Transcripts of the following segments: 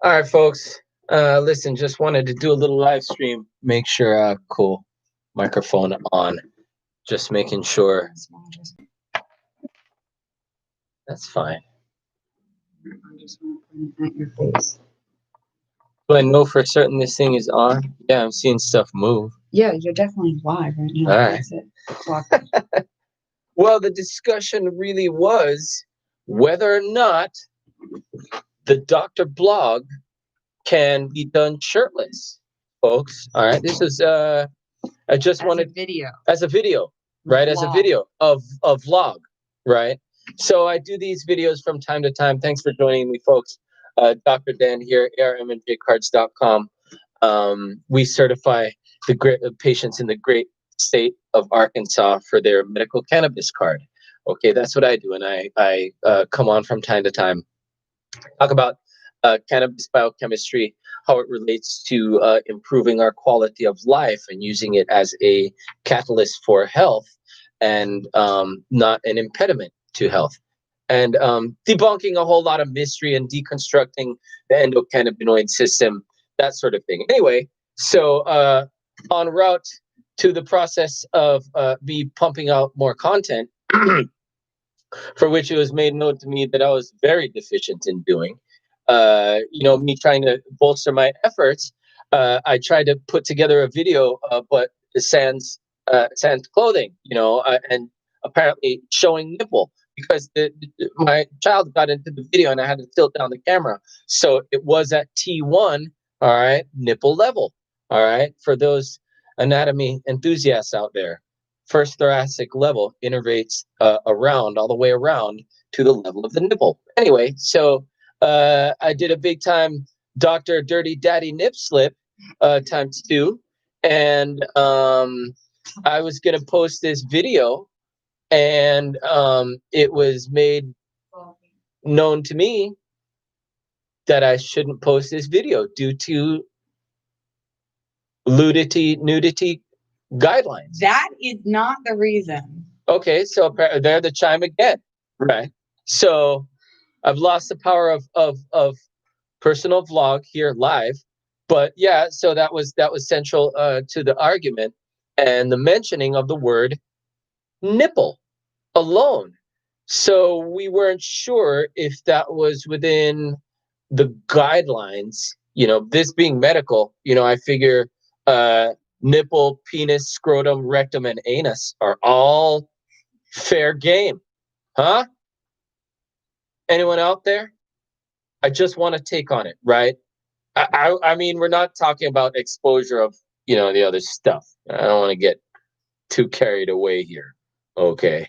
All right, folks. Listen, just wanted to do a little live stream. Make sure, cool, microphone on. Just making sure. That's fine. I just want to point at your face. Do I know for certain this thing is on? Yeah, I'm seeing stuff move. Yeah, you're definitely live right now. All right. That's it. Clock. Well, the discussion really was whether or not the doctor blog can be done shirtless, folks. All right. This is I just As wanted a video. as a video, right? As a Vlog. video of vlog, right? So I do these videos from time to time. Thanks for joining me, folks. Dr. Dan here, armnjcards.com. We certify the great patients in the great state of Arkansas for their medical cannabis card. Okay, that's what I do, and I come on from time to time, talk about cannabis biochemistry, how it relates to improving our quality of life and using it as a catalyst for health and not an impediment to health. And debunking a whole lot of mystery and deconstructing the endocannabinoid system, that sort of thing. Anyway, so en route to the process of me pumping out more content, for which it was made known to me that I was very deficient in doing. Me trying to bolster my efforts, I tried to put together a video, but sans clothing, and apparently showing nipple because my child got into the video and I had to tilt down the camera, so it was at T1, all right, nipple level, all right, for those anatomy enthusiasts out there. First thoracic level innervates around all the way around to the level of the nipple. Anyway, so I did a big time Dr. Dirty Daddy Nip Slip times two. And I was going to post this video, and it was made known to me that I shouldn't post this video due to nudity guidelines. That is not the reason. Okay, so there the chime again. Right. So I've lost the power of personal vlog here live, but yeah, so that was central to the argument and the mentioning of the word nipple alone. So we weren't sure if that was within the guidelines. This being medical, I figure nipple, penis, scrotum, rectum, and anus are all fair game, huh? Anyone out there? I just want to take on it, right? I mean, we're not talking about exposure of, the other stuff. I don't want to get too carried away here. Okay.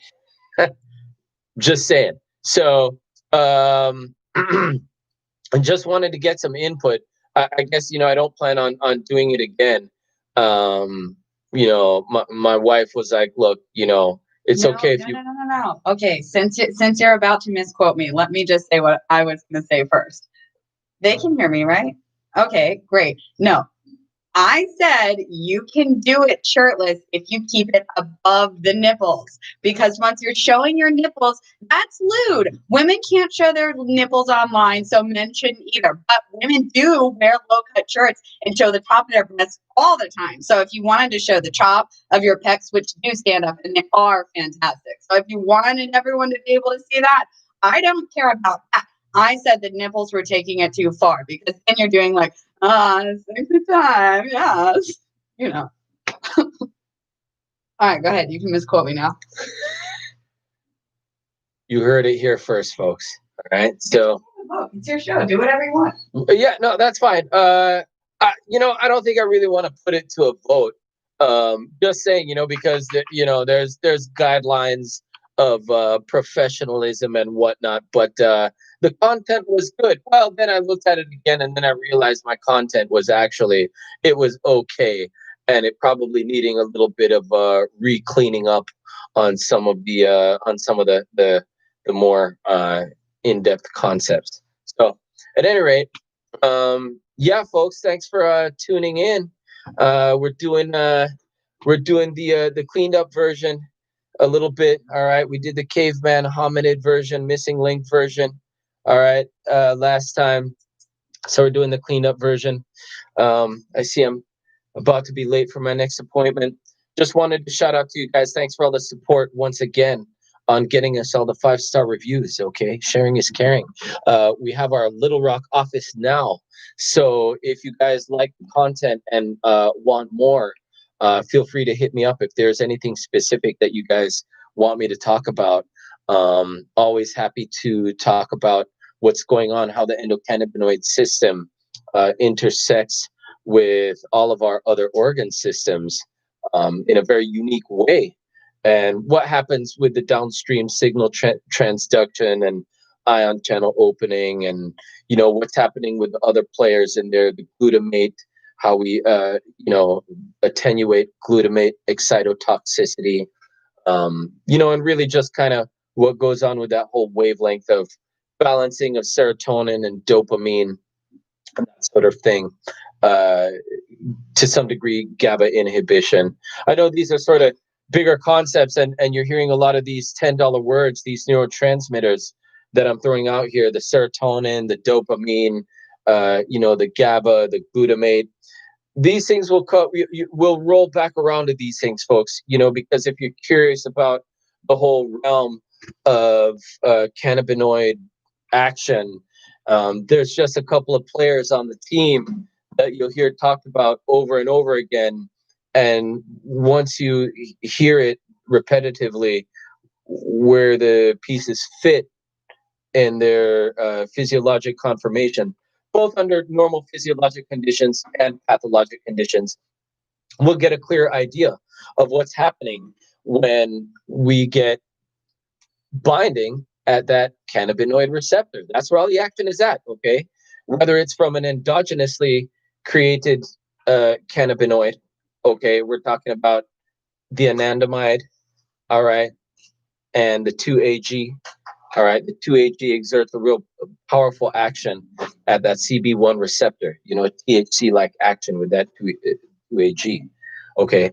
Just saying. So, I just wanted to get some input. I guess, I don't plan on doing it again. My wife was like, look, it's okay if you. No. Okay, since you're about to misquote me, let me just say what I was going to say first. They can hear me, right? Okay, great. No, I said you can do it shirtless if you keep it above the nipples, because once you're showing your nipples, that's lewd. Women can't show their nipples online, so men shouldn't either. But women do wear low-cut shirts and show the top of their breasts all the time. So if you wanted to show the top of your pecs, which do stand up, and they are fantastic. So if you wanted everyone to be able to see that, I don't care about that. I said the nipples were taking it too far, because then you're doing like, sexy time, yes. All right, go ahead. You can misquote me now. You heard it here first, folks. All right. So it's your show. Do whatever you want. Yeah, no, that's fine. I don't think I really want to put it to a vote. Just saying, because there's guidelines of professionalism and whatnot, but the content was good. Well, then I looked at it again, and then I realized my content was it was okay, and it probably needing a little bit of re-cleaning up on some of the more in-depth concepts. So at any rate, yeah, folks, thanks for tuning in. We're doing the cleaned up version a little bit. All right, we did the caveman hominid version, missing link version. All right, last time. So we're doing the cleanup version. I see I'm about to be late for my next appointment. Just wanted to shout out to you guys. Thanks for all the support once again on getting us all the 5-star reviews. Okay, sharing is caring. We have our Little Rock office now, so if you guys like the content and want more, feel free to hit me up if there's anything specific that you guys want me to talk about. Always happy to talk about what's going on, how the endocannabinoid system intersects with all of our other organ systems in a very unique way. And what happens with the downstream signal transduction and ion channel opening, and what's happening with the other players in there, the glutamate, how we attenuate glutamate excitotoxicity, and really just kind of what goes on with that whole wavelength of balancing of serotonin and dopamine and that sort of thing. Uh, to some degree, GABA inhibition. I know these are sort of bigger concepts, and you're hearing a lot of these $10 words, these neurotransmitters that I'm throwing out here: the serotonin, the dopamine, the GABA, the glutamate. These things will roll back around to these things, folks. Because if you're curious about the whole realm of cannabinoid action, there's just a couple of players on the team that you'll hear talked about over and over again. And once you hear it repetitively, where the pieces fit in their physiologic conformation, both under normal physiologic conditions and pathologic conditions, we'll get a clear idea of what's happening when we get binding at that cannabinoid receptor. That's where all the action is at, okay? Whether it's from an endogenously created cannabinoid, okay, we're talking about the anandamide, all right, and the 2-AG, all right. The 2-AG exerts a real powerful action at that CB1 receptor, a THC-like action with that 2-AG, okay?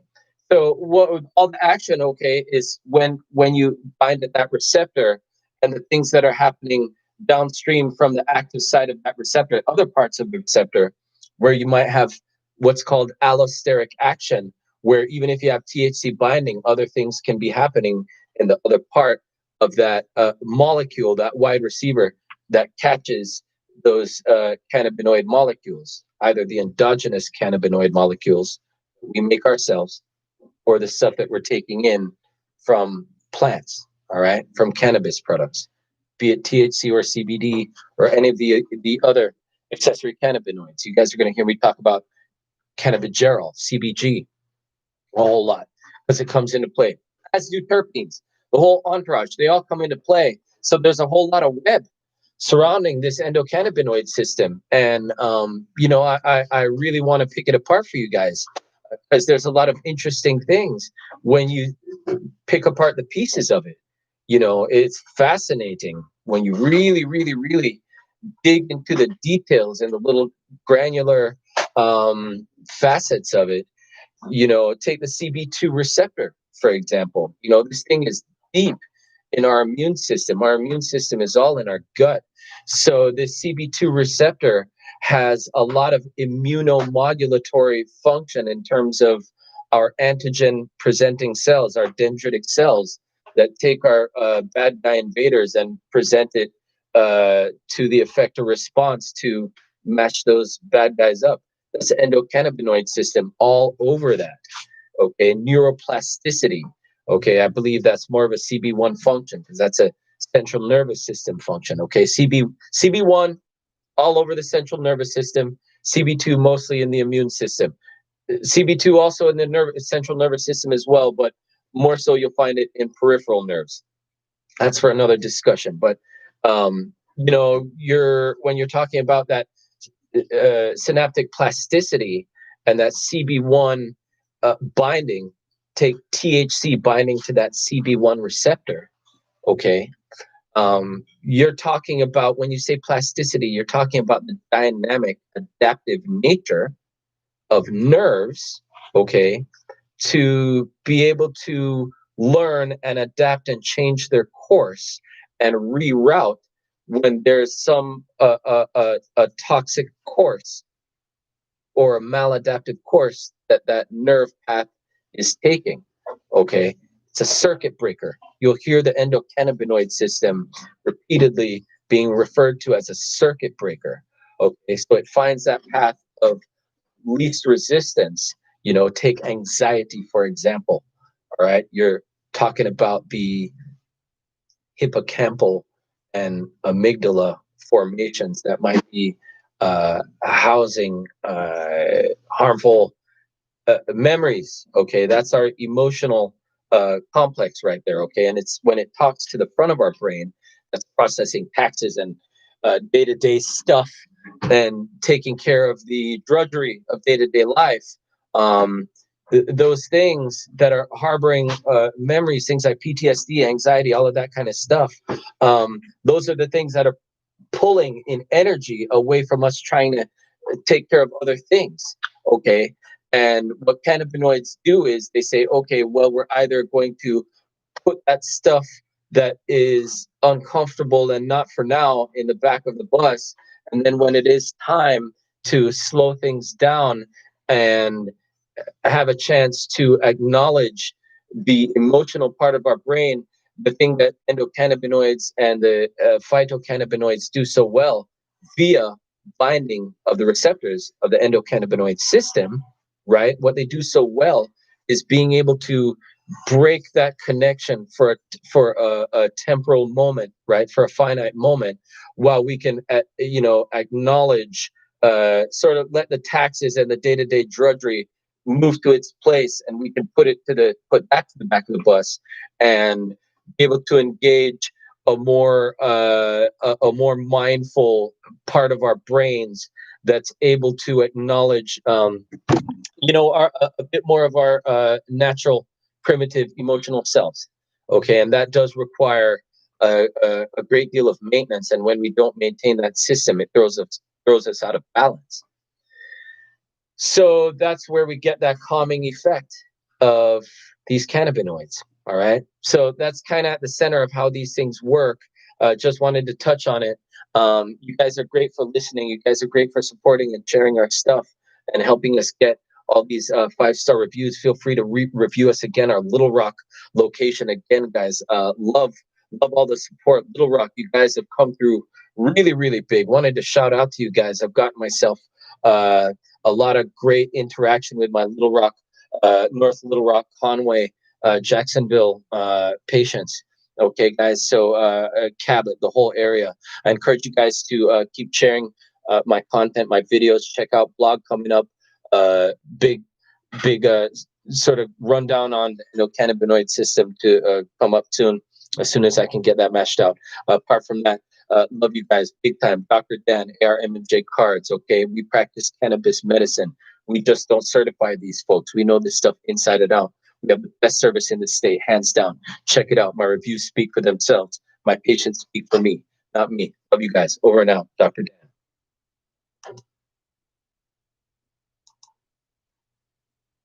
So what all the action, okay, is when you bind at that receptor, and the things that are happening downstream from the active site of that receptor, other parts of the receptor, where you might have what's called allosteric action, where even if you have THC binding, other things can be happening in the other part of that molecule, that wide receiver that catches those cannabinoid molecules, either the endogenous cannabinoid molecules we make ourselves, or the stuff that we're taking in from plants, all right, from cannabis products, be it THC or CBD or any of the other accessory cannabinoids. You guys are going to hear me talk about cannabigerol, CBG, a whole lot, because it comes into play. As do terpenes, the whole entourage, they all come into play. So there's a whole lot of web surrounding this endocannabinoid system. And, I really want to pick it apart for you guys, because there's a lot of interesting things when you pick apart the pieces of it. It's fascinating when you really, really, really dig into the details and the little granular facets of it. Take the CB2 receptor, for example. This thing is deep in our immune system. Our immune system is all in our gut. So this CB2 receptor has a lot of immunomodulatory function in terms of our antigen presenting cells, our dendritic cells that take our bad guy invaders and present it to the effector response to match those bad guys up. That's the endocannabinoid system all over that. Okay, neuroplasticity. Okay, I believe that's more of a CB1 function, because that's a central nervous system function. Okay, CB1 all over the central nervous system, CB2 mostly in the immune system. CB2 also in the central nervous system as well, but more so you'll find it in peripheral nerves. That's for another discussion. But when you're talking about that synaptic plasticity and that CB1 binding, take THC binding to that CB1 receptor, okay? You're talking about, when you say plasticity, you're talking about the dynamic, adaptive nature of nerves, okay, to be able to learn and adapt and change their course and reroute when there's some a toxic course or a maladaptive course that that nerve path is taking. Okay, it's a circuit breaker. You'll hear the endocannabinoid system repeatedly being referred to as a circuit breaker. Okay, so it finds that path of least resistance. You know, take anxiety for example. All right, you're talking about the hippocampal and amygdala formations that might be housing harmful memories. Okay, that's our emotional complex right there. Okay, and it's when it talks to the front of our brain that's processing taxes and day-to-day stuff and taking care of the drudgery of day-to-day life. um, those things that are harboring memories, things like PTSD, anxiety, all of that kind of stuff, those are the things that are pulling in energy away from us trying to take care of other things. Okay, and what cannabinoids do is they say, okay, well, we're either going to put that stuff that is uncomfortable and not for now in the back of the bus. And then when it is time to slow things down and have a chance to acknowledge the emotional part of our brain, the thing that endocannabinoids and the phytocannabinoids do so well via binding of the receptors of the endocannabinoid system, right? What they do so well is being able to break that connection for a temporal moment, right? For a finite moment, while we can, acknowledge, sort of let the taxes and the day-to-day drudgery move to its place, and we can put back to the back of the bus and be able to engage a more mindful part of our brains that's able to acknowledge a bit more of our natural primitive emotional selves. Okay, and that does require a great deal of maintenance, and when we don't maintain that system, it throws us out of balance. So that's where we get that calming effect of these cannabinoids. All right. So that's kind of at the center of how these things work. Just wanted to touch on it. You guys are great for listening. You guys are great for supporting and sharing our stuff and helping us get all these 5-star reviews. Feel free to review us again. Our Little Rock location again, guys. Love all the support. Little Rock, you guys have come through really, really big. Wanted to shout out to you guys. I've gotten myself a lot of great interaction with my Little Rock, North Little Rock, Conway, Jacksonville patients. Okay, guys. So Cabot, the whole area. I encourage you guys to keep sharing my content, my videos. Check out blog coming up. Big sort of rundown on cannabinoid system to come up soon. As soon as I can get that mashed out. Apart from that, love you guys big time. Dr. Dan, ARM&J Cards. Okay, we practice cannabis medicine. We just don't certify these folks. We know this stuff inside and out. We have the best service in the state, hands down. Check it out. My reviews speak for themselves. My patients speak for me, not me. Love you guys. Over and out, Dr. Dan.